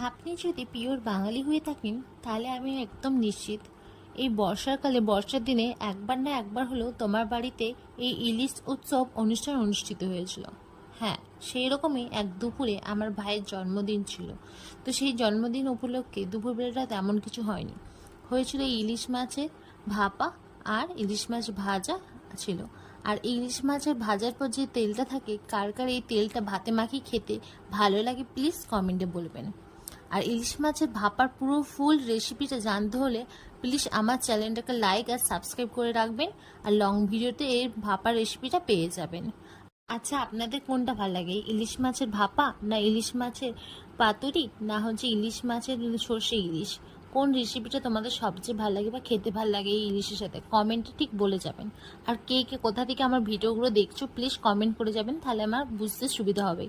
আপনি যদি পিওর বাঙালি হয়ে থাকেন তাহলে আমি একদম নিশ্চিত এই বর্ষাকালে বর্ষার দিনে একবার না একবার হলেও তোমার বাড়িতে এই ইলিশ উৎসব অনুষ্ঠান অনুষ্ঠিত হয়েছিল। হ্যাঁ, সেই রকমই এক দুপুরে আমার ভাইয়ের জন্মদিন ছিল। তো সেই জন্মদিন উপলক্ষে দুপুরবেলাটা তেমন কিছু হয়নি, হয়েছিল ইলিশ মাছের ভাপা আর ইলিশ মাছ ভাজা ছিল। আর ইলিশ মাছের ভাজার পর যে তেলটা থাকে, কার কার এই তেলটা ভাতে মাখিয়ে খেতে ভালো লাগে প্লিজ কমেন্টে বলবেন। আর ইলিশ মাছের ভাপার পুরো ফুল রেসিপিটা জানতে হলে প্লিজ আমার চ্যানেলটাকে লাইক আর সাবস্ক্রাইব করে রাখবেন। আর লং ভিডিওতে এর ভাপার রেসিপিটা পেয়ে যাবেন। আচ্ছা, আপনাদের কোনটা ভালো লাগে, ইলিশ মাছের ভাপা না ইলিশ মাছের পাতুরি না হচ্ছে ইলিশ মাছের সর্ষে ইলিশ? কোন রেসিপিটা তোমাদের সবচেয়ে ভালো লাগে বা খেতে ভালো লাগে এই ইলিশের সাথে? কমেন্টে ঠিক বলে যাবেন। আর কে কে কোথা থেকে আমার ভিডিওগুলো দেখছো প্লিজ কমেন্ট করে যাবেন, তাহলে আমার বুঝতে সুবিধা হবে।